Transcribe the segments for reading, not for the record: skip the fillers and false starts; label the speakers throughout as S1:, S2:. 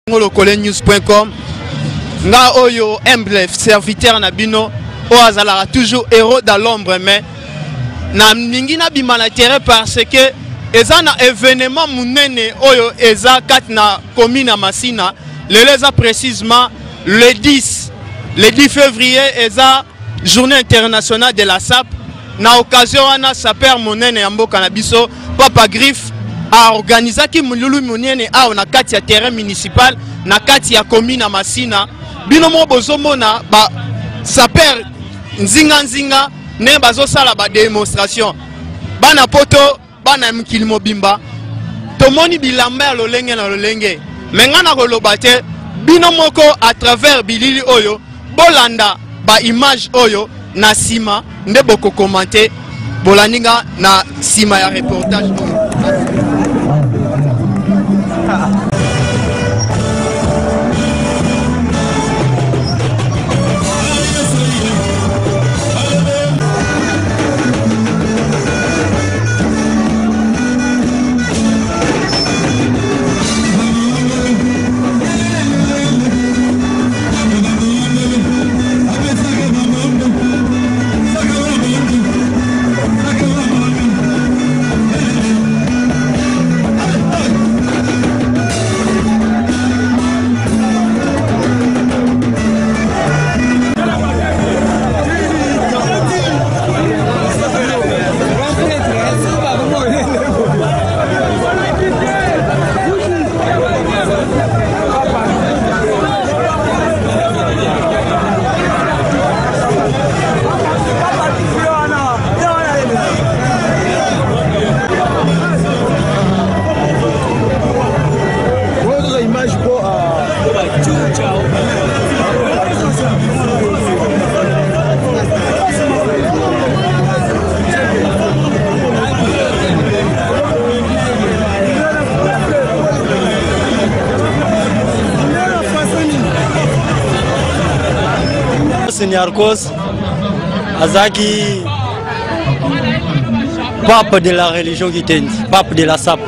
S1: News.com nga oyo humble serviteur na bino o azala toujours héros dans l'ombre mais na mingi na bimana terre parce que eza na événement munene oyo eza kat na commune à Masina leza précisément le 10 février eza journée internationale de la SAP na occasion wana saper munene ya mboka na biso Papa Griff a organisé ki mululu munene a na kati ya terrain municipal na kati ya commune à Masina bino mo bozomona ba saper nzinga ne bazo sala ba démonstration bana poto bana mkili mobimba tomoni bilamba lolenge na lolenge mengana koloba te bino moko à travers bilili oyo bolanda ba image oyo na sima nde boko commenter bolaninga na sima ya reportage
S2: Seniorkos Azaki pape de la religion Gitendi, pape de la SAP.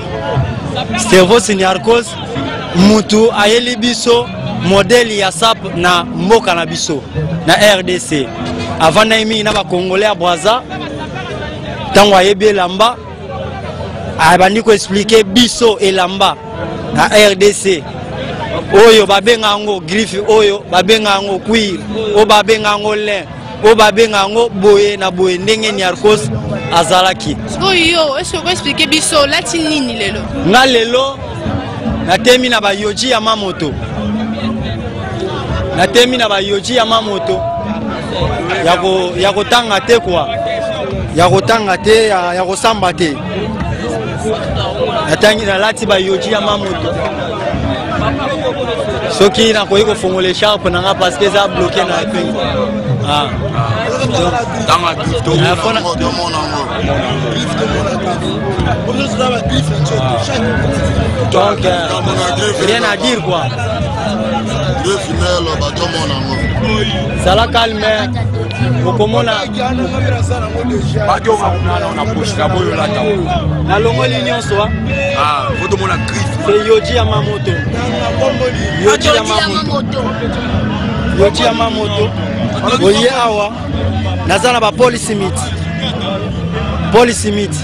S2: Servo Seniorkos Mutu ayeli biso modèle ya SAP na mboka na biso na RDC. Avant na imi na ba Congolais à Brazza tango ayebi lamba abandi ko expliquer biso elamba na RDC. Oyo babenga ngo Griff oyo babenga ngo cuir o babenga ngo lin o babenga ngo boye na boye ndenge Niarkos azalaki.
S3: Oyo est-ce que vous expliquer biso latinini lelo?
S2: Na lelo na temi na ba yoji ya mamoto. Na temi na ba yoji ya mamoto. Yako tanga te kwa. Yako tanga te yako samba te. Natangi na lati ba yoji ya mamoto. Ce qui n'a pas eu de charpe parce que ça a bloqué dans la pays. Donc, rien à dire quoi. Ça la calme. Comment on a la longue ligne soit. C'est Yoji Yamamoto. Yoji Yamamoto. Oye awa. Nazana ba police meet. Police meet.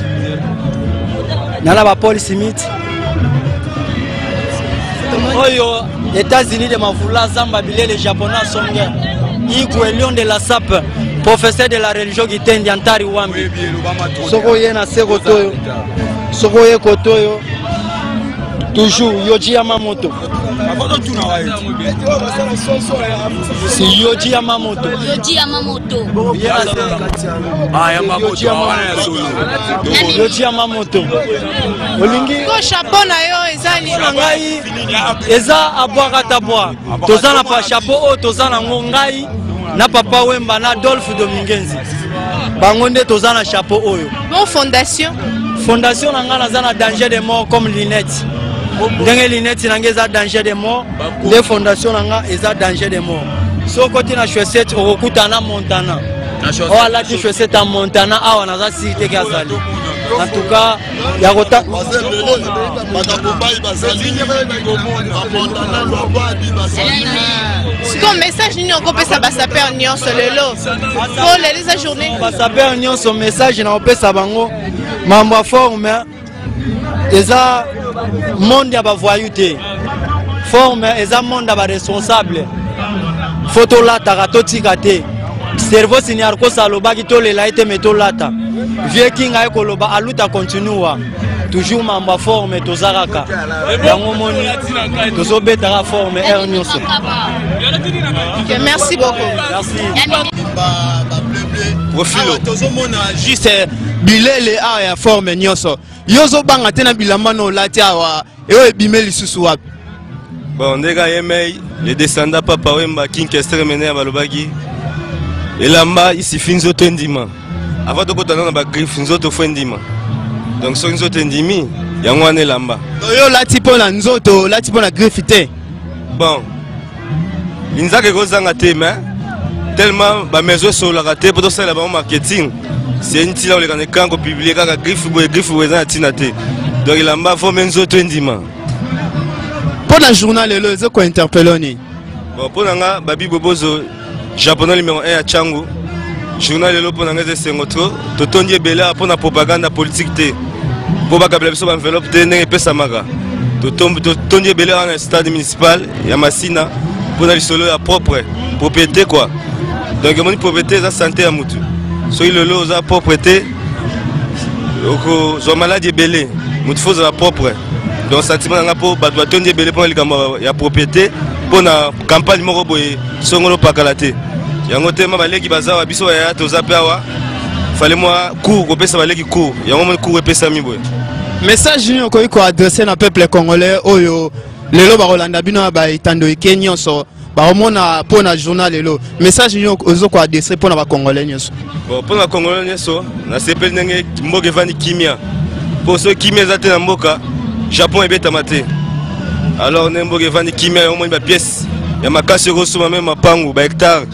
S2: Nana ba police meet. Oyo États-Unis de Mafula Zamba Bilé les Japonais sont bien. Igwe Lion de la SAP, professeur de la religion Gitendi Antari Wambi. Sokoye na Sekotoyo. Sokoye Kotoyo. Toujours Yoji Yamamoto. C'est Yoji Yamamoto.
S3: Yoji Yamamoto.
S2: Yoji Yamamoto. Olingi.
S3: Ko chapeau na yo ezali.
S2: Ngai eza abwaka tabwa. Tozana pa chapeau o tozana ngai na papa Wemba na Adolphe Domingenzi. Bangonde tozana chapeau oyo.
S3: Bon fondation.
S2: Fondation nanga nazana danger de mort comme Linette. Ndenge Linette nangeza danger de mort. Les fondations nanga eza danger de mort. So côté na chaussette okuta na Montana. O alati chaussette à Montana awa naza cité kazali. En tout cas, il y a autant.
S3: Comme message nous on peut ça saper union sur le lot pour les journées
S2: On va saper union son message na opé sabango mambo forme eza monde ya ba voyouté forme eza monde ba responsable photo lata katotika te cerveau senior ko salobaki to lela ite metolata vie kinga ekoloba aluta continua toujours mambo forme tozaraka yango moni tozobetaka forme er nyonso.
S3: Merci beaucoup.
S2: Merci.
S1: Profilo tozomona juste bilele a ya forme nyonso yozo banga tena bilamba no lati awa ewe bimeli susu wapi.
S4: Bon ndeka yemei les descendants papa wemba king kestre mene ya balobaki elamba isi finzo tendima avant de kotana na ba griffe nzoto fendima donc so nzoto endimi yango ane lamba
S1: yo lati pona nzoto lati pona griffe te.
S4: Bon linzake kozanga te mais tellement ba maison sur la raté pour ça la marketing c'est une tila olekane kango publier kaka griffe boye za tina te donc lamba fo menzo tendima
S1: pona journal lelo ezo ko interpelloni.
S4: Bon pona nga babi bobozo japonais numéro 1 à Changu journal lelo pona nga esengo trop totondi ebela pona propagande politique te po bakabela biso ba enveloppe te ndenge pesa maka totondi ebela na stade municipal ya Masina pona lisolo ya propre propriété quoi donc mon propriété za santé ya mutu so ilolo za propriété oko zo maladie belé mutu faut za propre donc sentiment nga po ba doit tondi belé pona likambo ya propriété pona campagne moko boye songolo pakala te yango te ma baleki bazawa biso ya toza pe awa fallait moi cours ko pesa baleki cours yango mon cours pesa mi boye
S1: message ni ko iko adresser na peuple congolais oyo lelo ba Rolanda bino ba itando Kenya so ba omona pona journal lelo message ni ozo ko adresser pona ba congolais nyoso.
S4: Bon pona congolais nyoso na sepel ndenge mboge vandi kimia pour ceux kimia za te na mboka Japon ebeta mate alors ne mboge vandi kimia au moins ba pièce ya makasi ko même mapangu ba hectare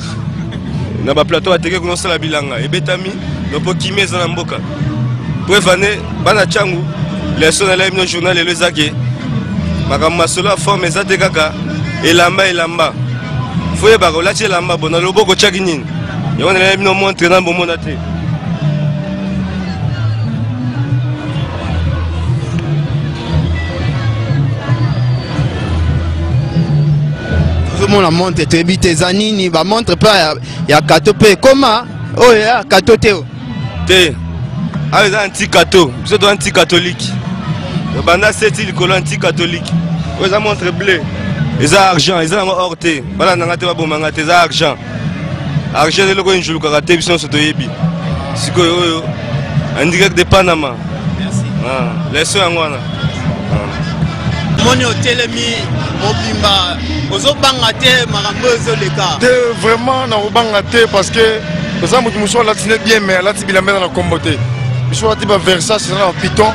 S4: na ba plateau ateke ko sala bilanga ebetami no po kimia za na mboka pour vane bana changu les sons la hymne journal le zake makama solo forme ezate kaka elamba foye ba ko lati elamba bona loboko chaki nini yona la hymne montre na bomona te
S1: Mon montre te bite zanini ba montre pas ya kato pe comment oh ya kato te avec
S4: anti kato c'est anti catholique le banda c'est il colon anti catholique ils ont montré bleu ils ont argent ils ont or te bala nanga te ba bomanga te za argent le logo njulu karaté biso soto yebi siko yo en direct de Panama. Merci les soins ngwana
S1: moni otelemi mobimba ozobanga te makambo ezoleka
S5: te vraiment na obanga te parce que oza motu mosusu alatine bien mais alati bilamba eza na kombo te biso alati baversage eza na piton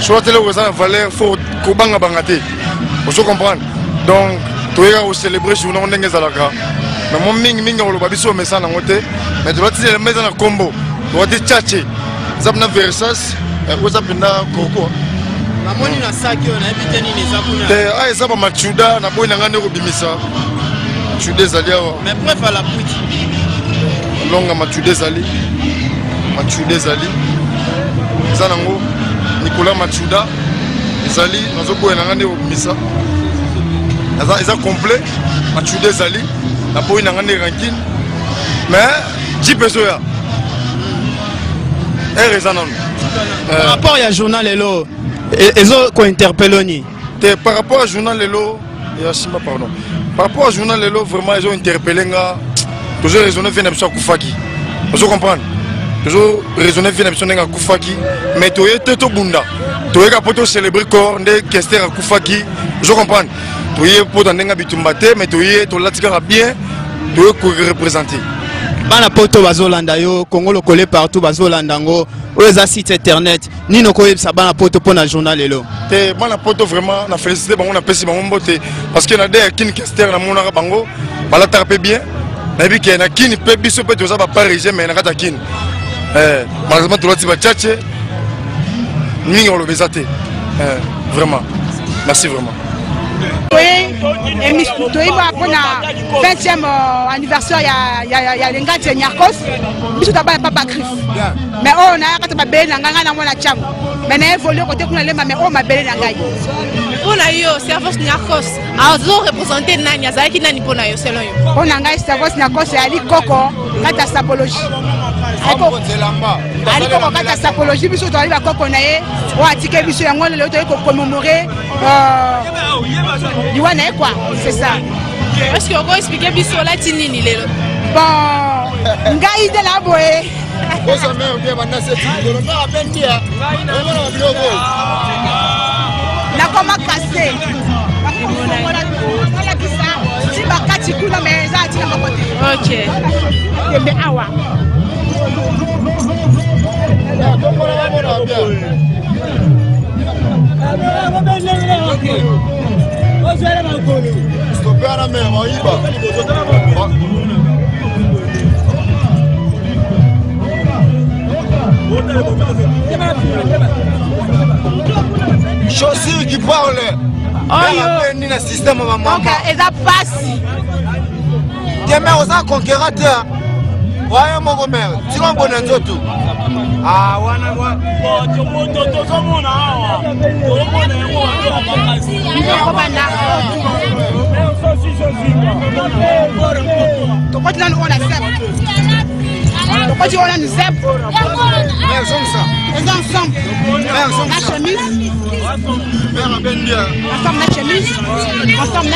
S5: so atele oyo eza na valeur fo kobanga te ozo comprendre donc toyeka kocélébrer journée ngo ndenge ezalaka mais mo mingi akoloba biso omesa nango te mais tolati elamba eza na kombo tolati tchache eza mpena versage oyo eza mpena koko
S1: namoni na saki oyo nayebi te nini eza kuna
S5: te eza bamachuda na boyi na nga nde kobimisa machuda ezali awa
S1: mais bref ala puiti
S5: longa machuda ezali eza nango Nicolas Machuda ezali nazoboya na nga nde kobimisa eza complet machuda ezali na boyi na nga nde rankine mais jip ezoya ere eza nano
S1: par rapport ya journal lelo ezo ko interpelloni
S5: te par rapport à journal lelo ya sima pardon par rapport à journal lelo vraiment ils ont interpellé nga toujours raisonner vient de kufaki vous comprenez toujours raisonner vient de kufaki mais to yete to bunda to yeka poto célébrer corps de Kester kufaki vous comprenez to yé poto ndenga bitumba te mais to yé to latika bien to ko représenter
S1: bana poto bazolanda yo Congo lokole partout bazolanda ngo oza site internet nino ko yebisa bana poto pona journal lelo
S5: te bana poto vraiment na féliciter bango na pesi bango mbote parce que na de kin Kester na mona bango bala tarpe bien na bi ke na kin pe biso pe toza ba parisien mais na kata kin malheureusement to lati ba tchatche mingi on le bezate. Vraiment. Merci vraiment.
S6: Oui, pour la 20e anniversaire, il y a les gars de Nyarkos. Ils sont d'abord pas griffe. Mais on a quand on belle nangana na la cham. Mais na évolué côté qu'on les mais on m'a belle nangai.
S3: On a eu service Nyarkos. Alors représenter Nanya Zaki Nani pour na yo selon yo.
S6: On a eu service Nyarkos et Ali Koko kata sapologie. Ali Koko kata sapologie biso to ali ba Koko na ye o atike biso yango le to ko commémorer Diwana quoi, c'est ça.
S3: Est-ce qu'on peut expliquer biso la tinini lelo?
S6: Bon, ngai de la boé. Na koma cassé.
S3: Ok.
S6: Awa.
S5: Chaussure qui parle.
S6: Donc, ils passent.
S5: Demain, on a conquérateur. Ouais, mon mère, tu vas bon tout. Ah,
S6: Pourquoi tu as une zèbre? Les ensemble. La chemise. Ensemble la chemise. Ensemble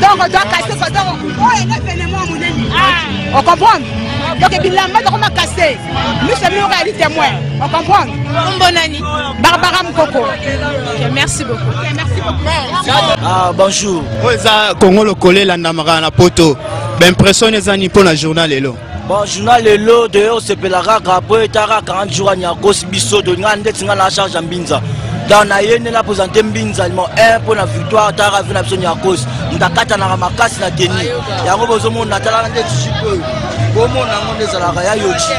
S6: donc on doit casser. On comprend? Donc il a mis on a cassé. Nous sommes nous réalité témoins. On comprend?
S3: Bonani.
S6: Barbara Mkoko.
S3: Merci beaucoup.
S6: Merci beaucoup.
S2: Ah bonjour.
S1: Oza Congo le collé la ndamara na poto. L'impression est ani pour la journal elo.
S2: Bon, journal elo de on se pelera après tara 40 jours à Nyarkos biso de ngande tinga la charge en Binza. Dans na yene la présenter Binza il pour la victoire tara vina biso Nyarkos. Ndakata na makasi na teni. Yango bozo mon natala ndé chipe. Bomo na ngone zalaka ya yochi.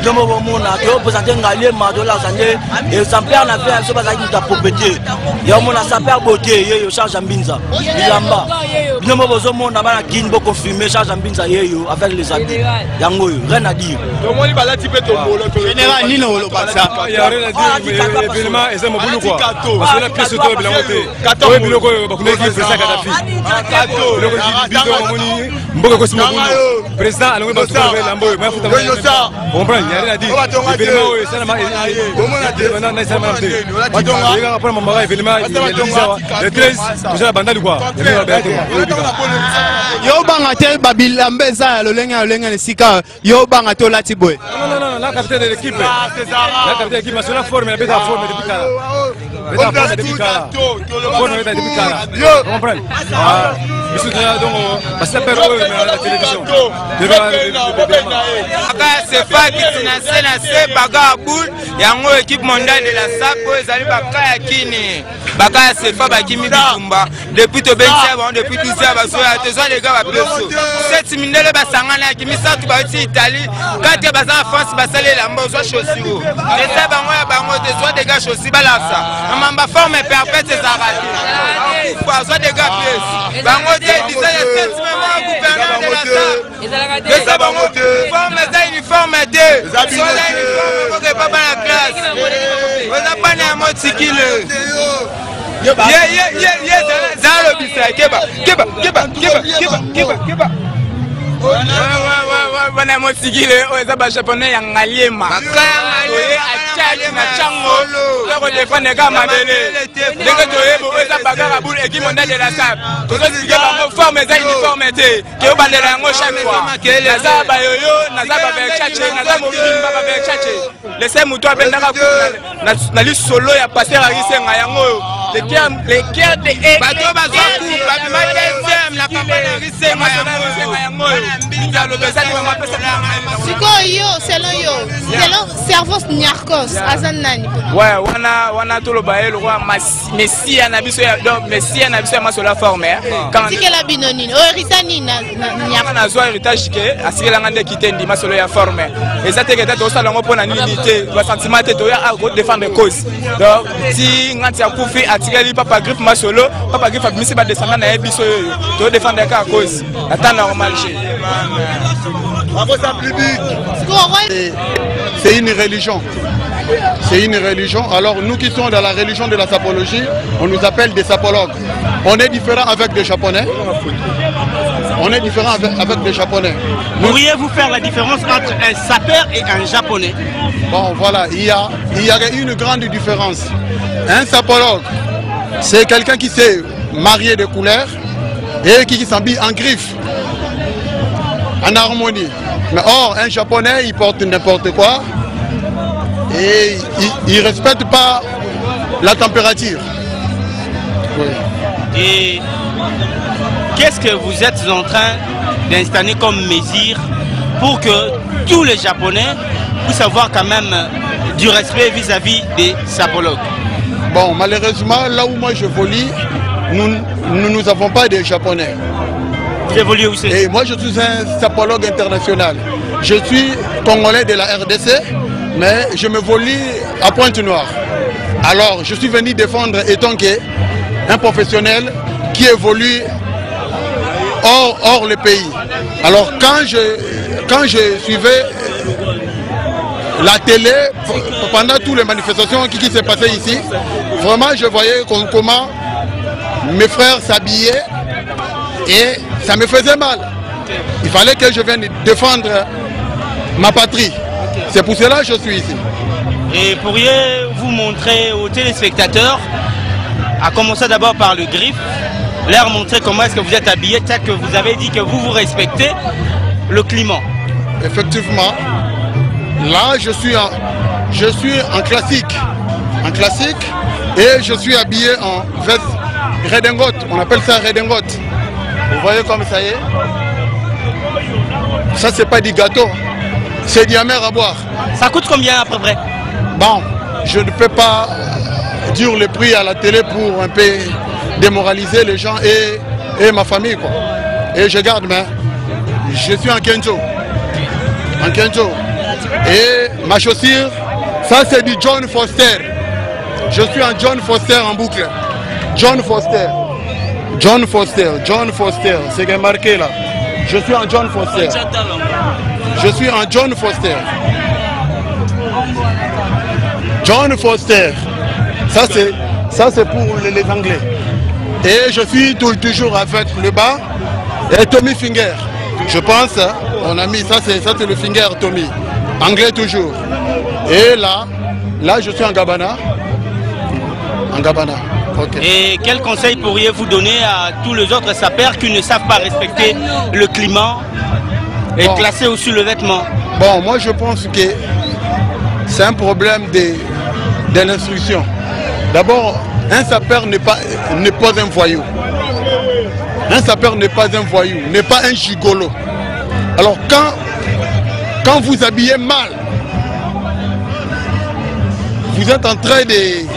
S2: Domo bomo na to présenter ngale madola zande et sans père na fait so bazaki ta popété. Ya mon na sa père beauté yo charge en Binza. Bilamba. Domo bozo mon na bana kin bo confirmer charge en Binza yo avec les habits. Yango rien à dire.
S1: Général Nino le Barça.
S4: Il y a rien à dire, mais évidemment, et ça m'a voulu quoi. Parce que la pièce auto est bien montée. Oui, mais le coup, il y a président Kadhafi. Le coup, il y a Mboka Kosi Mabulu. Président, alors on va se trouver Lambo. Mais il faut comprendre, il n'y a rien à dire. Évidemment, ça n'a pas été. Maintenant, ça n'a pas été. Il y a un rapport à mon mari, évidemment, il y a le 13, j'ai la bandade ou quoi.
S1: Yo bangate babilambe za lolenga le sika yo bangato latiboy.
S4: Non, la capitaine de l'équipe. La capitaine de l'équipe, mais sur la forme, elle est en forme depuis Kala. Elle est en forme depuis Kala. Forme depuis Kala. Vous comprenez? Je suis là, donc, parce que la télévision.
S7: C'est pas qui s'est bagaboul, il y a une équipe mondiale de la SAP, ils arrivent à Kayakini. Baka c'est pas Bakimi Bitumba. Depuis le 27 depuis 12 ans, les gars, 7 minutes, Basangana, qui mis ça, tu vas ici Italie. Quand tu vas en France, tu vas saler la mort, soit chaussure. Les sabans, soit des gars chaussures, balasa. On m'a formé perpète, c'est arrêté. Soit des gars pièces. Bango, ils disaient les 7 membres gouverneurs de la SAP. Les sabans, forme des uniformes, des. Soit des uniformes, pour que pas la classe. On n'a pas un mot de sikile. Wana mosigile oza ba japonais ya ngaliema oye achali na chango loko defane kama bele ndenge toyebo oza bagara bul équipe mondiale de la SAP tozo sige bango forme za uniforme te ke bandela yango chaque fois naza ba yoyo naza ba bechache naza mobimba ba bechache laissez muto abendaka na li solo ya passer a risenga yango les cœurs de bato bazwa ku ba ma deuxième la papa na risenga yango
S3: sikoyo selon yo selon Servos Niarchos azan nani
S7: ouais wana to lo baelo roi messia na biso ya donc messia na biso ya masola forme
S3: quand tikela binoni o héritage na
S7: na zo héritage ke asikela ngande kitendi masolo ya forme ezate ke tato sala ngo pona nini te ba sentiment te to ya a défendre cause donc si ngati ya kufi atikeli papa griffe masolo papa griffe abimisi ba descendant na biso yo to défendre ka cause ata normal chez
S5: c'est une religion. C'est une religion. Alors nous qui sommes dans la religion de la sapologie, on nous appelle des sapologues. On est différent avec des Japonais. On est différent avec des Japonais.
S8: Pourriez-vous faire la différence entre un sapeur et un Japonais?
S5: Bon voilà, il y a une grande différence. Un sapologue, c'est quelqu'un qui sait marier des couleurs et qui s'habille en griffe, en harmonie. Mais or, un Japonais, il porte n'importe quoi et il ne respecte pas la température. Oui.
S8: Et qu'est-ce que vous êtes en train d'installer comme mesure pour que tous les Japonais puissent avoir quand même du respect vis-à-vis des sapologues?
S5: Bon, malheureusement, là où moi je volis, nous n'avons pas de Japonais.
S8: Vous évoluez aussi?
S5: Et moi je suis un sapologue international. Je suis congolais de la RDC, mais je me volie à Pointe-Noire. Alors je suis venu défendre étant un professionnel qui évolue hors le pays. Alors quand je suivais la télé, pendant toutes les manifestations qui s'est passées ici, vraiment je voyais comment mes frères s'habillaient et ça me faisait mal. Il fallait que je vienne défendre ma patrie. C'est pour cela que je suis ici.
S8: Et pourriez-vous montrer aux téléspectateurs, à commencer d'abord par le griffe, leur montrer comment est-ce que vous êtes habillé, tel que vous avez dit que vous respectez le climat?
S5: Effectivement, là je suis en classique. En classique et je suis habillé en veste redingote. On appelle ça redingote. Vous voyez comme ça y est. Ça c'est pas du gâteau, c'est du amer à boire.
S8: Ça coûte combien à peu près?
S5: Bon, je ne peux pas dire le prix à la télé pour un peu démoraliser les gens et ma famille quoi. Et je garde, mais je suis en Kenzo. En Kenzo. Et ma chaussure, ça c'est du John Foster. Je suis en John Foster en boucle. John Foster. John Foster, John Foster, c'est marqué là. Je suis en John Foster. Je suis en John Foster. John Foster. Ça c'est pour les Anglais. Et je suis toujours avec le bas et Tommy Finger. Je pense, on a mis ça c'est le Finger Tommy. Anglais toujours. Et là je suis en Gabana. En Gabana. Okay.
S8: Et quel conseil pourriez-vous donner à tous les autres sapeurs qui ne savent pas respecter le climat et classer aussi le vêtement?
S5: Bon, moi je pense que c'est un problème de l'instruction. D'abord, un sapeur n'est pas un voyou. Un sapeur n'est pas un voyou, n'est pas un gigolo. Alors quand vous habillez mal, vous êtes en train de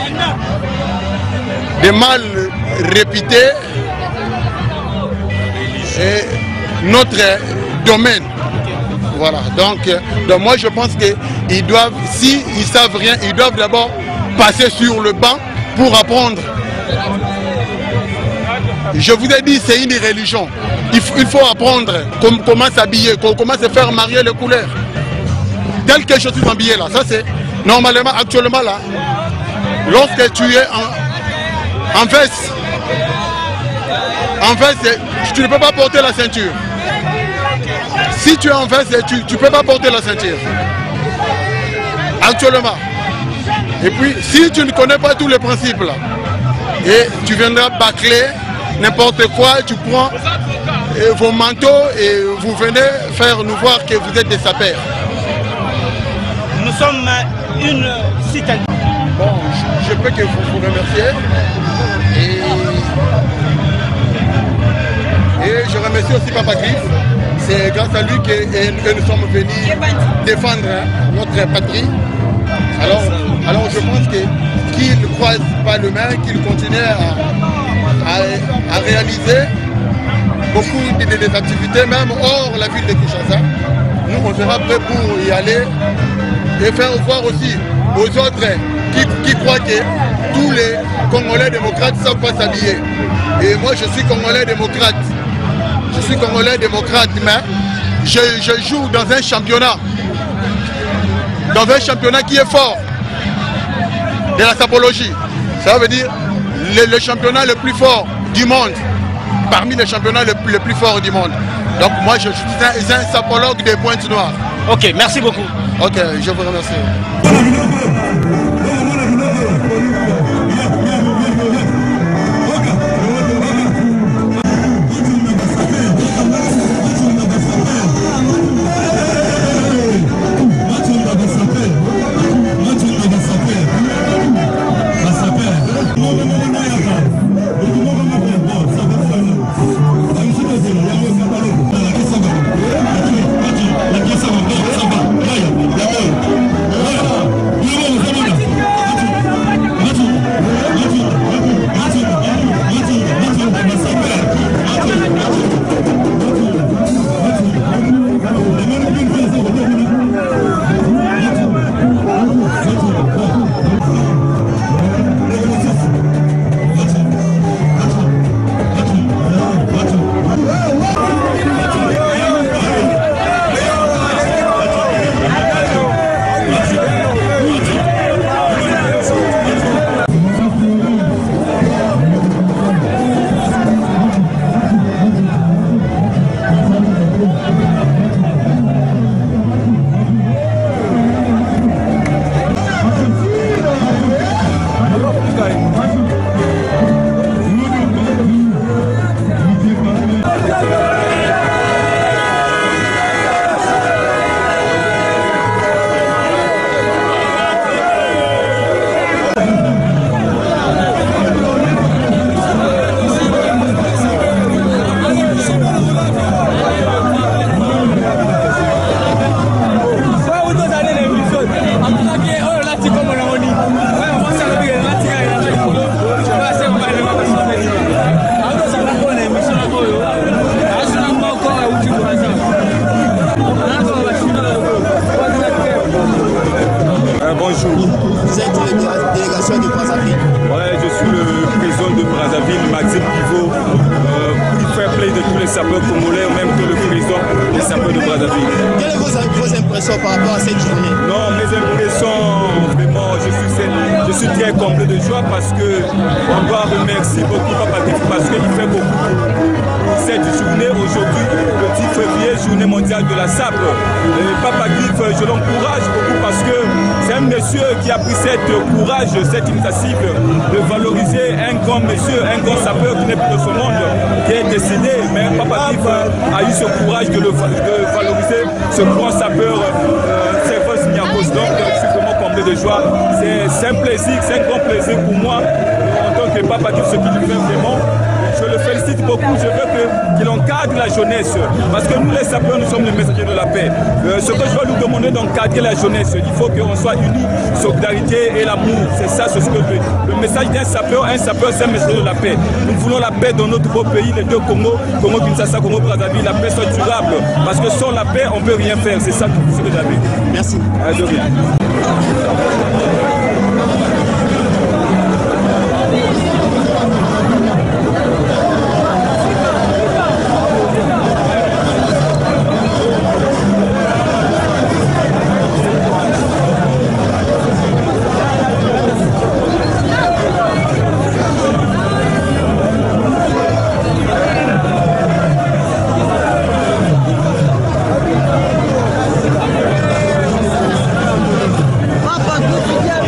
S5: mal réputer notre domaine. Voilà, donc moi je pense qu'ils doivent, s'ils ne savent rien, ils doivent d'abord passer sur le banc pour apprendre. Je vous ai dit, c'est une religion. Il faut apprendre comment s'habiller, comment se faire marier les couleurs. Tel que je suis habillé là, ça c'est normalement, actuellement là, lorsque tu es en veste, tu ne peux pas porter la ceinture. Si tu es en veste, tu ne peux pas porter la ceinture. Actuellement. Et puis, si tu ne connais pas tous les principes là, et tu viendras bâcler n'importe quoi, tu prends vos manteaux et vous venez faire nous voir que vous êtes des sapeurs.
S8: Nous sommes une citadine.
S5: Bon, je peux que vous remercier. Et je remercie aussi Papa Griffe. C'est grâce à lui que nous sommes venus défendre notre patrie. Alors je pense qu'il ne croise pas le main, qu'il continue à réaliser beaucoup des activités, même hors la ville de Kinshasa. Nous, on sera prêts pour y aller et faire voir aussi aux autres qui croient que tous les Congolais démocrates savent pas s'habiller. Et moi, je suis Congolais démocrate. Je suis Congolais démocrate, mais je joue dans un championnat. Dans un championnat qui est fort. De la sapologie. Ça veut dire le championnat le plus fort du monde. Parmi les championnats les plus forts du monde. Donc moi, je suis un sapologue des Pointes Noires.
S8: Ok, merci beaucoup.
S5: Ok, je vous remercie.
S9: Bonjour. Vous êtes la délégation de Brazzaville.
S10: Ouais, je suis le président de Brazzaville, Maxime Pivot, pour faire play de tous les sapeurs congolais, même que le président des sapeurs de Brazzaville.
S9: Quelles sont vos impressions par rapport à cette journée?
S10: Non, mes impressions, vraiment, je suis très comblé de joie parce que on doit remercier beaucoup Papa Griffe parce qu'il fait beaucoup pour cette journée aujourd'hui, le 10 février, journée mondiale de la sape. Papa Griffe, je l'encourage beaucoup parce que c'est un monsieur qui a pris cette courage, cette initiative de valoriser un grand monsieur, un grand sapeur qui n'est plus de ce monde, qui est décédé. Mais Papa Griffe a eu ce courage de valoriser ce grand sapeur, Servus Niakos. Donc je suis vraiment comblé de joie. C'est un plaisir, c'est un grand plaisir pour moi en tant que Papa Griffe, ce qu'il fait vraiment. Je le félicite beaucoup, je veux qu'il encadre la jeunesse, parce que nous les sapeurs, nous sommes les messagers de la paix. Ce que je dois nous demander d'encadrer la jeunesse, il faut qu'on soit unis, solidarité et l'amour, c'est ça, c'est ce que le message d'un sapeur c'est un messager de la paix. Nous voulons la paix dans notre beau pays, les deux Congo, Kinshasa, Congo Brazzaville, la paix soit durable, parce que sans la paix, on ne peut rien faire, c'est ça ce que j'avais.
S9: Merci.
S10: De rien.
S9: Papa Griffe.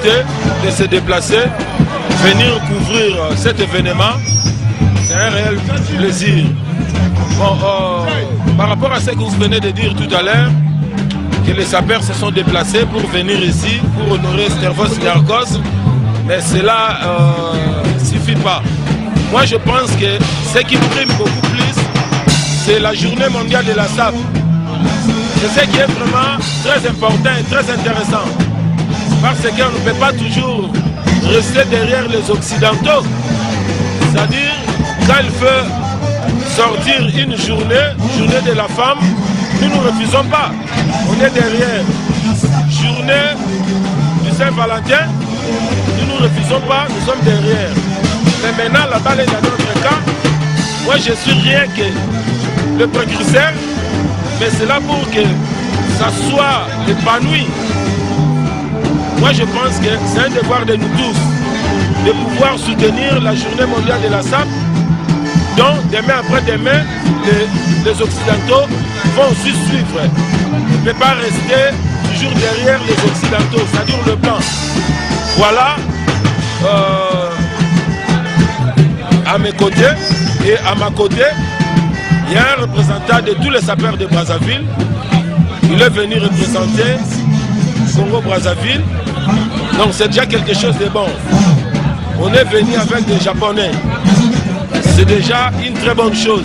S11: l'opportunité de se déplacer, venir couvrir cet événement. C'est un réel plaisir. Bon, par rapport à ce que vous venez de dire tout à l'heure, que les sapeurs se sont déplacés pour venir ici, pour honorer Stervos Niarchos, mais cela ne suffit pas. Moi je pense que ce qui prime beaucoup plus, c'est la journée mondiale de la SAP. C'est ce qui est vraiment très important et très intéressant. Parce qu'on ne peut pas toujours rester derrière les Occidentaux. C'est-à-dire, quand il faut sortir une journée de la femme, nous ne refusons pas. On est derrière. Journée du Saint-Valentin, nous ne refusons pas, nous sommes derrière. Mais maintenant, la balle est dans notre cas. Moi, je suis rien que le précurseur, mais c'est là pour que ça soit épanoui. Moi, je pense que c'est un devoir de nous tous de pouvoir soutenir la journée mondiale de la SAP. Donc, demain après-demain, les Occidentaux vont aussi suivre. On ne peut pas rester toujours derrière les Occidentaux, ça dure le plan. Voilà, à mes côtés et à ma côté, il y a un représentant de tous les sapeurs de Brazzaville. Il est venu représenter Congo-Brazzaville. Donc c'est déjà quelque chose de bon. On est venu avec des Japonais. C'est déjà une très bonne chose.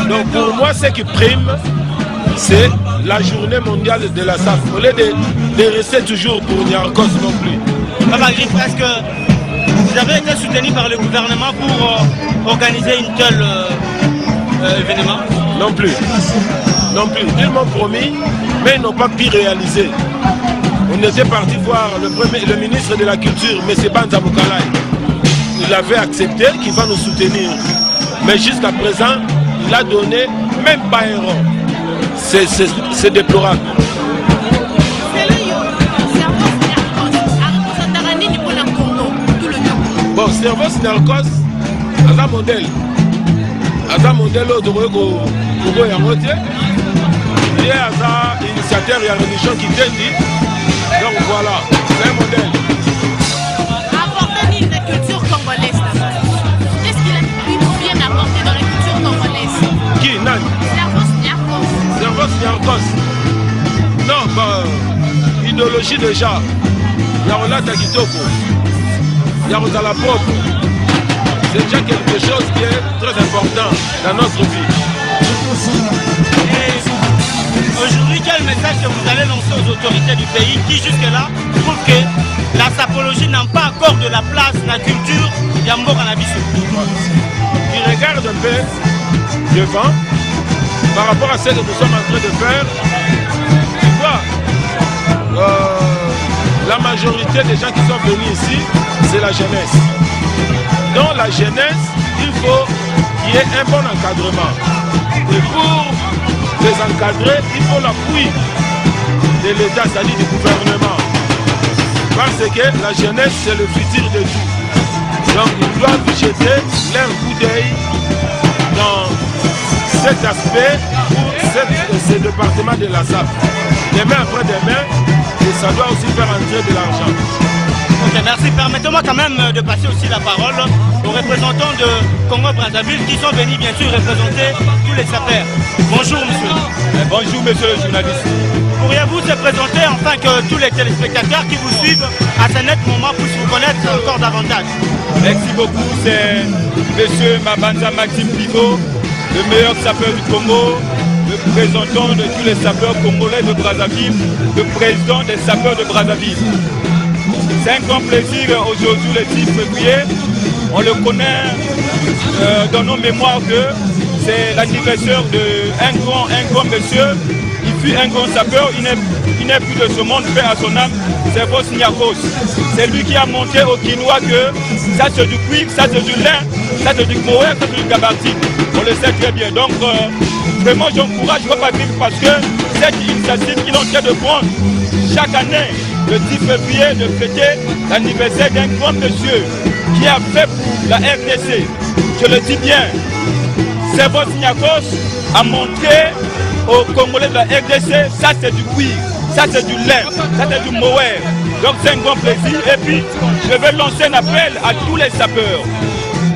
S11: Donc pour moi, ce qui prime, c'est la journée mondiale de la SAP. Au lieu de rester toujours pour Niarchos non plus.
S8: Papa Griff, est-ce que vous avez été soutenu par le gouvernement pour organiser une telle événement?
S11: Non plus. Non plus. Ils m'ont promis, mais ils n'ont pas pu réaliser. On était parti voir le ministre de la Culture, M. Banza Moukalai. Il avait accepté qu'il va nous soutenir. Mais jusqu'à présent, il a donné même pas un rond. C'est déplorable. Bon, Stervos Niarchos, c'est un modèle. C'est un modèle de Congo Yangote. Il est un initiateur de la religion qui dit. Donc voilà, c'est un modèle.
S3: Apporter une culture congolaise. Qu'est-ce qu'il a bien apporté dans la culture congolaise?
S11: Qui? Nani?
S3: Stervos Niarchos.
S11: Stervos Niarchos. Non, bah, idéologie déjà. Yarola Takitoko. Yarozala propre. C'est déjà quelque chose qui est très important dans notre vie.
S8: Aujourd'hui, quel message que vous allez lancer aux autorités du pays qui jusque-là trouvent que la sapologie n'a pas encore de la place, la culture Yambo Cannabis?
S11: Ils regardent un peu devant par rapport à ce que nous sommes en train de faire. Tu vois, la majorité des gens qui sont venus ici, c'est la jeunesse. Dans la jeunesse, il faut qu'il y ait un bon encadrement. Et pour les encadrer, il faut l'appui de l'État, c'est-à-dire du gouvernement. Parce que la jeunesse, c'est le futur de tout. Donc, ils doivent jeter leur coup d'œil dans cet aspect pour ce département de la SAP. Demain après-demain, et ça doit aussi faire entrer de l'argent.
S8: Ok, merci. Permettez-moi quand même de passer aussi la parole aux représentants de Congo-Brazzaville qui sont venus bien sûr représenter tous les sapeurs. Bonjour monsieur.
S10: Bonjour monsieur le journaliste.
S8: Pourriez-vous se présenter afin que tous les téléspectateurs qui vous suivent à ce net moment puissent vous connaître encore davantage?
S10: Merci beaucoup, c'est monsieur Mabanza Maxime Pivot, le meilleur sapeur du Congo, le représentant de tous les sapeurs congolais de Brazzaville, le président des sapeurs de Brazzaville. C'est un grand plaisir aujourd'hui, le 10 février. On le connaît dans nos mémoires que c'est l'anniversaire d'un grand monsieur. Il fut un grand sapeur, il n'est plus de ce monde, paix à son âme, c'est Stervos Niarchos. C'est lui qui a montré aux Kinois que ça c'est du cuivre, ça c'est du lin, ça c'est du moé, ça c'est du gabartine. On le sait très bien. Donc vraiment j'encourage Papa Griff parce que cette initiative qu'il est en train de prendre chaque année, le 10 février, de fêter l'anniversaire d'un grand monsieur qui a fait pour la RDC. Je le dis bien, Stervos Niarchos a montré aux Congolais de la RDC, ça c'est du cuivre, ça c'est du lait, ça c'est du mohair. Donc c'est un grand plaisir. Et puis, je vais lancer un appel à tous les sapeurs.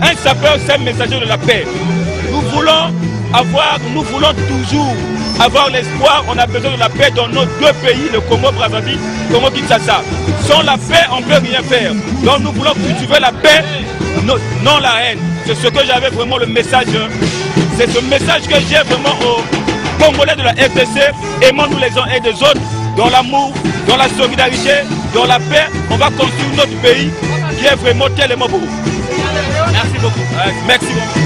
S10: Un sapeur, c'est un messager de la paix. Nous voulons toujours avoir l'espoir, on a besoin de la paix dans nos deux pays, le Congo-Brazzaville, Congo-Kinshasa. Sans la paix, on ne peut rien faire. Donc nous voulons cultiver la paix, non la haine. C'est ce que j'avais vraiment le message. C'est ce message que j'ai vraiment aux Congolais de la RDC. Aimons-nous les uns et des autres, dans l'amour, dans la solidarité, dans la paix. On va construire notre pays qui est vraiment tellement beau. Merci beaucoup. Merci beaucoup.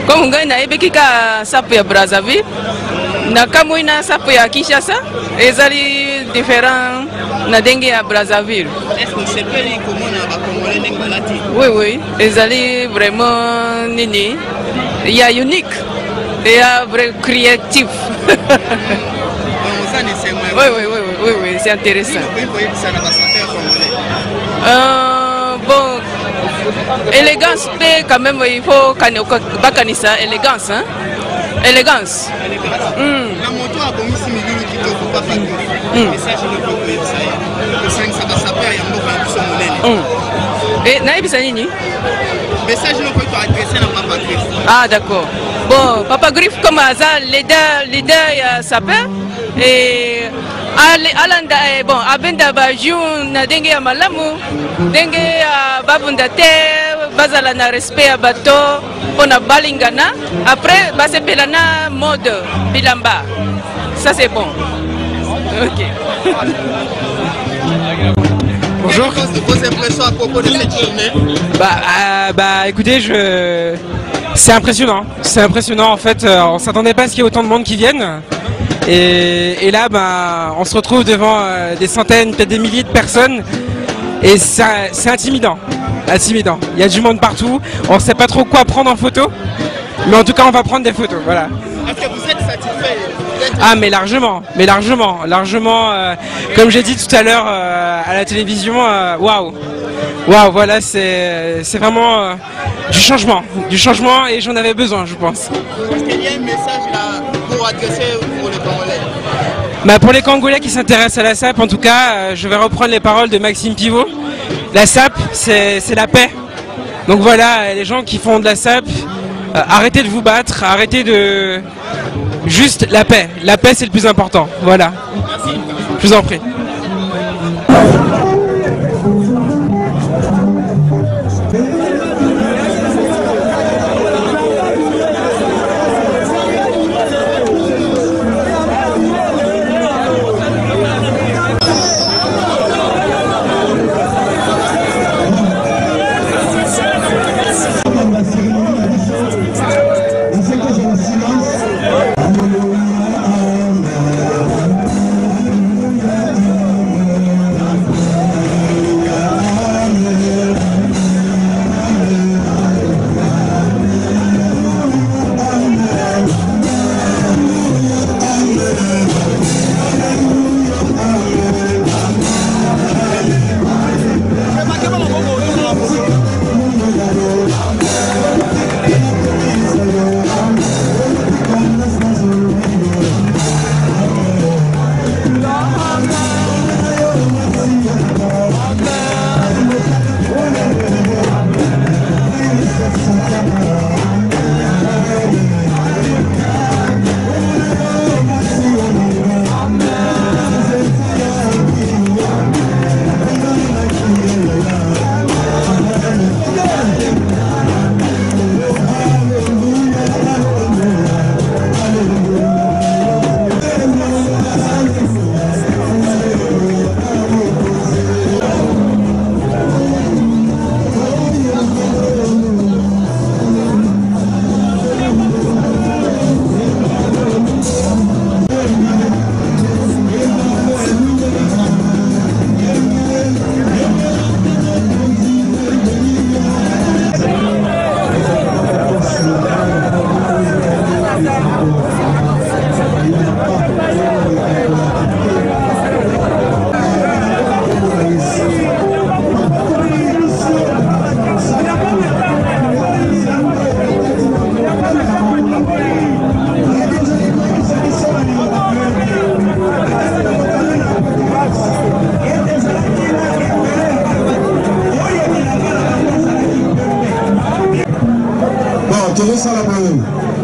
S12: Comme ngai nayebi ka sapo ya Brazzaville nakamwi na sapo ya Kinshasa ezali différent na ndenge ya Brazzaville.
S1: Est-ce que c'est pas komona ba Congolais ndenge balati?
S12: Oui, ezali vraiment nini ya unique et ya vrai créatif. Oui, c'est intéressant. Bon, élégance, quand même, il faut bakanisa élégance, hein? Élégance.
S1: La moto a commis 6 millions de kilos pour pas faire de message de l'opération. Le 5 ça va s'appeler à Yambo Bantu
S12: Et Naïbisa Nini?
S1: Message de l'opération adressé à Papa Griff.
S12: Ah, d'accord. Bon, Papa Griff, comme ça, leader, ça peut. Et alanda bon abenda bajou na denge ya malamu denge ya babunda te bazala na respect ya bato pona balingana après basepela na mode bilamba ça c'est bon. OK.
S1: Bonjour. Vos impressions à propos de cette journée?
S13: Écoutez, c'est impressionnant. C'est impressionnant en fait, on s'attendait pas à ce qu'il y ait autant de monde qui viennent. Et là, on se retrouve devant des centaines, peut-être des milliers de personnes. Et c'est intimidant. Il y a du monde partout. On ne sait pas trop quoi prendre en photo. Mais en tout cas, on va prendre des photos. Voilà.
S1: Est-ce que vous êtes satisfait?
S13: Ah, mais largement. Comme j'ai dit tout à l'heure à la télévision, waouh, voilà, c'est vraiment du changement et j'en avais besoin, je pense.
S1: Est-ce qu'il y a un message là pour adresser pour les Congolais?
S13: Pour les Congolais qui s'intéressent à la SAP, en tout cas, je vais reprendre les paroles de Maxime Pivot. La SAP, c'est la paix. Donc voilà, les gens qui font de la SAP, arrêtez de vous battre, arrêtez de... Juste la paix. La paix, c'est le plus important. Voilà.
S1: Merci.
S13: Je vous en prie.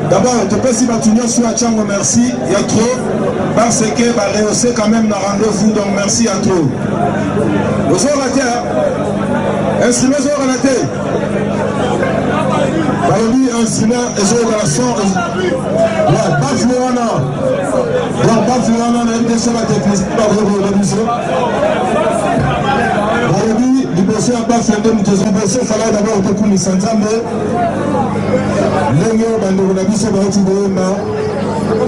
S14: D'abord, tu peux si tu sur Tchango, merci, il y a trop, parce que va rehausser quand même le rendez-vous, donc merci à trop. Vous avez raté, instrument, vous avez raté. Balobi, instrument, et vous avez la son, Baflouana, donc Baflouana, on a une question à technique, par le musée. Balobi, du bossé à Baflouana, nous faisons bosser, il fallait d'abord beaucoup de s'entendre.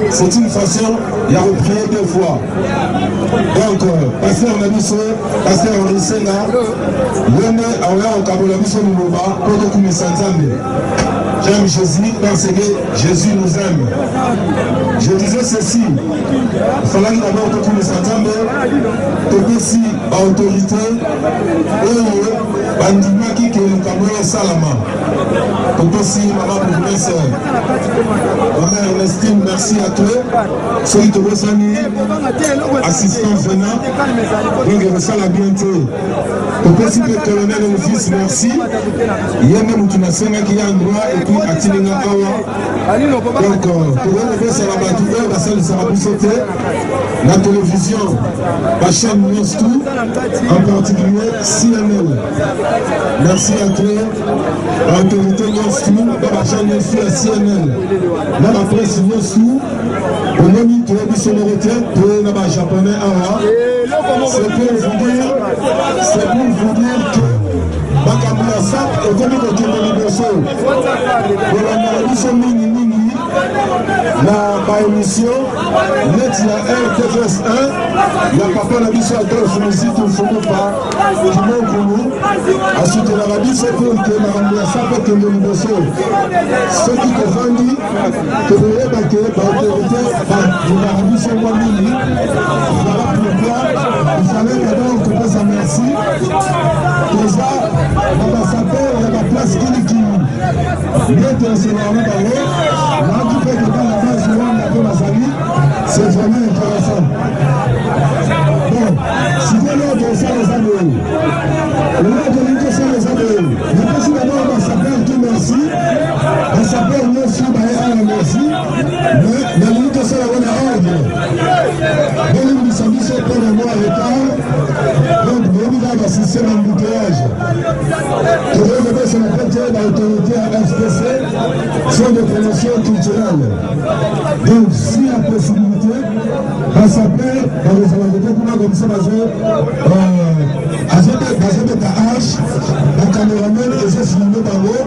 S14: C'est une façon de reprier deux fois. Donc, pasteur Nabiso, pasteur Orisena, Yone, Aouya, Okabolabiso, Mouba, Kodokumi Sanzambe. J'aime Jésus parce que Jésus nous aime. Je disais ceci, il fallait d'abord Kodokumi Sanzambe, Tokesi, autorité, et Bandimaki, qui est le Kamoya Salama. Tokesi, Maman Professeur. Maman Ernestine, merci à toi. Soyez de vos amis, assistants venant. Donc, il ça la bientôt. Tokesi, le colonel et le fils, merci. Il y a même une nation qui a un droit et puis à Tilinga Awa. Donc, pour le ça la bataille, la salle sera plus sautée. La télévision, la chaîne News Tout, en particulier CNN. Merci à toi. L'autorité News Tout, la chaîne News Tout à CNN. Là, la presse News Tout, on a mis tout le sonorité pour les japonais Awa. C'est pour vous dire que Bakamula Sap est comme le Kémoliboso. La émission, net la RTFS 1, la papa n'a pas de félicite au fond pas, qui manque nous, ensuite la rabie c'est pour que la Sap est comme le Bosso. Ceux qui te vendent, que vous avez battu, par autorité, la rabie c'est moi mini. Voilà pourquoi il fallait d'abord que vous en merci. Déjà, l'ambassadeur de la place Kiliki, c'est vraiment intéressant. Bon, si vous voulez que ça les amis, on a donné que ça les amis. Mais si d'abord on s'appelle tout merci, on s'appelle merci, merci, mais nous que ça on a ordre. Donc nous sommes ici pour le mois retard, donc nous avons assisté à l'embouteillage. Pour eux, c'est la fête de l'autorité à FPC, sur des promotions culturelles. Donc si la possibilité, on s'appelle dans les alentours comme ça, Azébé Tahash, la caméraman et j'ai filmé par eux,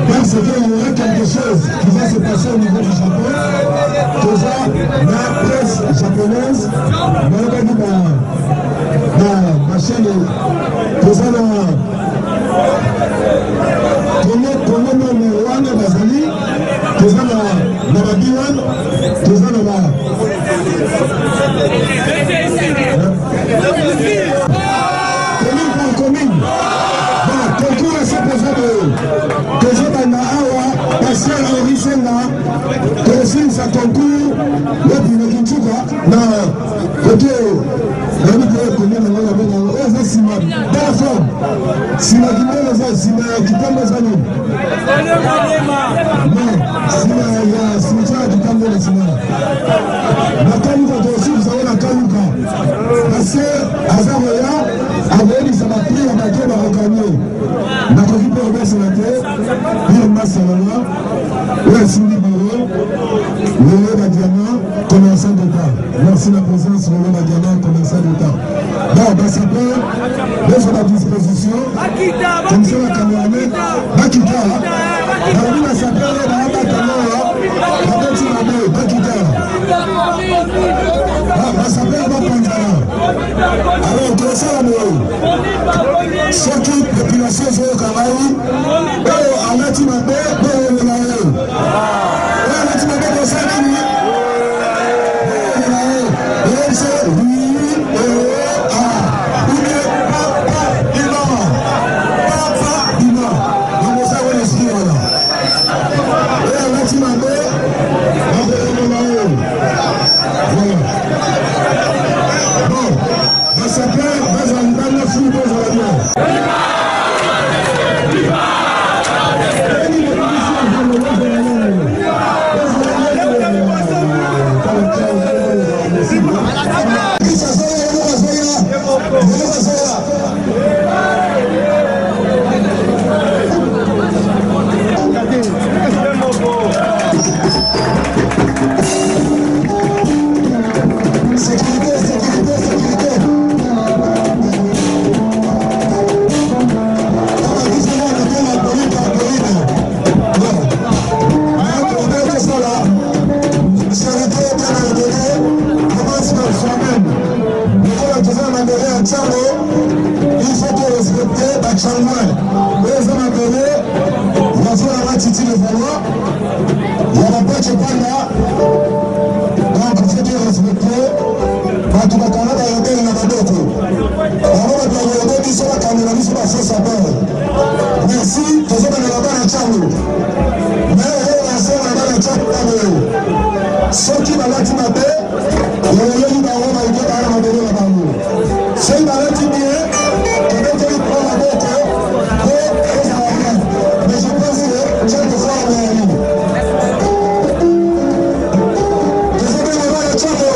S14: parce qu'il y aura quelque chose qui va se passer au niveau du Japon. Déjà, la presse japonaise, ma chaîne, déjà comment Rwanda Bazali, déjà la Biwan, déjà la commune. Concours à ce projet de Awa, passer à Orisena, que si ça concourt, le Pinokituka, côté. Merci la présence de la Diana, commerçant d'État. Bon, ben ça peut, mettre à la disposition, comme ça la caméraman, Bakita, la ville à sa période, la Bakita. Ah, ça peut avoir Panzana. Alors, comment ça la nourrir? Surtout, population sur le Karaï, à l'Atimabé, on est là. Viva! Bachango, il faut que respecter Bachango. Les hommes appelés, il va faire la Titi de Valois, il n'y a pas de Chepanda. Donc il faut que respecter. Quand on a dans l'hôtel, il y a d'autres. Alors, on va regarder qui sont la caméra, qui sont la sauce à beurre. Merci, tous les hommes là-bas à Tchango. Mais on va faire là-bas à Tchango. Ceux qui va là, tu m'appelles. Le relais du baron va être dans la maison de la banque. C'est une balade qui vient, qui va te prendre la botte, mais je pense que tu as de faire la ligne. Désolé, on va le Tchado.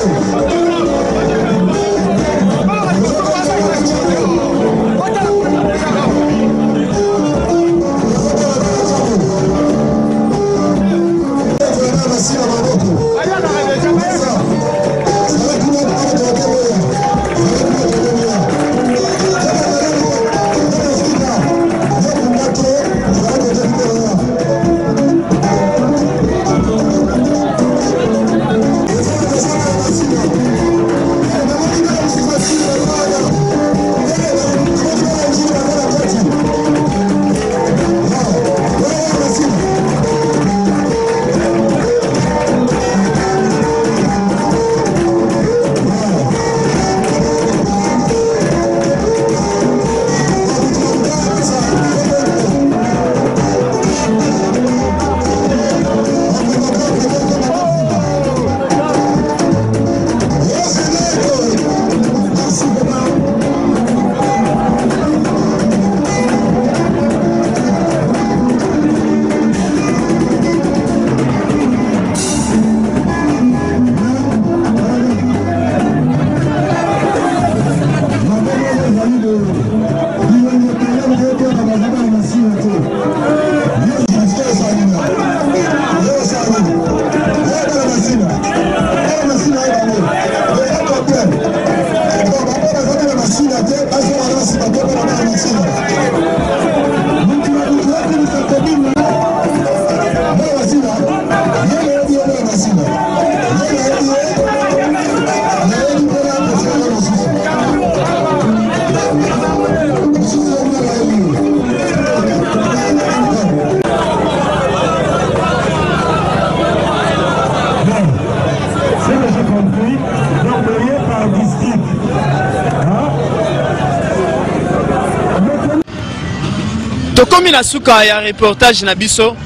S1: Tokomi na suka ya reportage na biso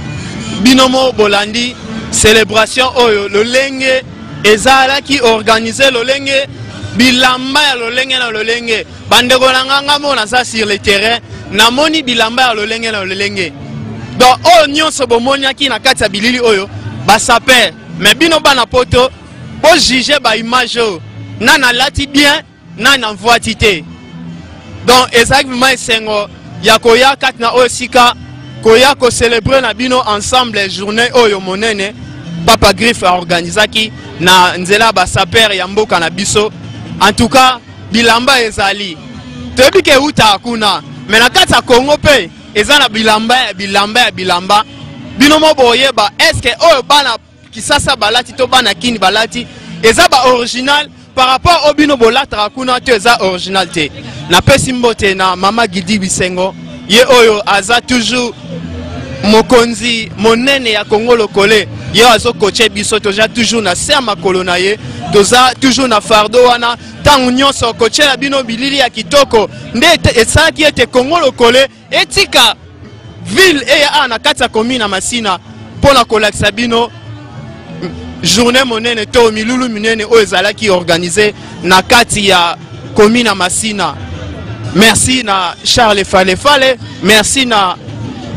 S1: binomo bolandi célébration oyo lolenge ezalaki organisé lolenge bilamba ya lolenge na lolenge bandeko na nganga mona ça sur le terrain namoni bilamba ya lolenge na lolenge donc oyo nyonso bomoniaki na kati ya bilili oyo basaper mais bino bana poto bo juger ba image oyo nana lati bien nana voiti te donc exactement esengo ya koya kati na oyo sika koya ko célébrer na bino ensemble journée oyo monene Papa Griff a organisaki na nzela ba saper ya mboka na biso en tout cas bilamba ezali toyebi ke uta akuna mais na kati ya Congo pe eza na bilamba bino mo boyeba est-ce que oyo bana kisasa balati to bana kini balati eza ba original par rapport au bino bolata kuna to eza original te na pesi mbote na mama Gidi Bisengo ye oyo aza toujours mokonzi monene ya Congo lokole ye azo coacher biso toja toujours na ser makolo na ye toza toujours na fardo wana tangu nyonso coacher na bino bilili ya kitoko nde esalaki ete Congo lokole etika ville eya na kati ya commune Masina pona kolakisa bino journée monene to milulu minene oyo ezalaki organisé na kati ya commune Masina. Merci na Charles Fale, merci na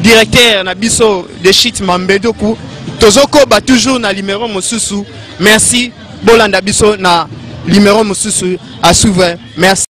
S1: directeur na biso de Shit Mambedoku. Tozoko ba toujours na numéro mosusu. Merci bolanda biso na numéro mosusu à s'ouvrir. Merci.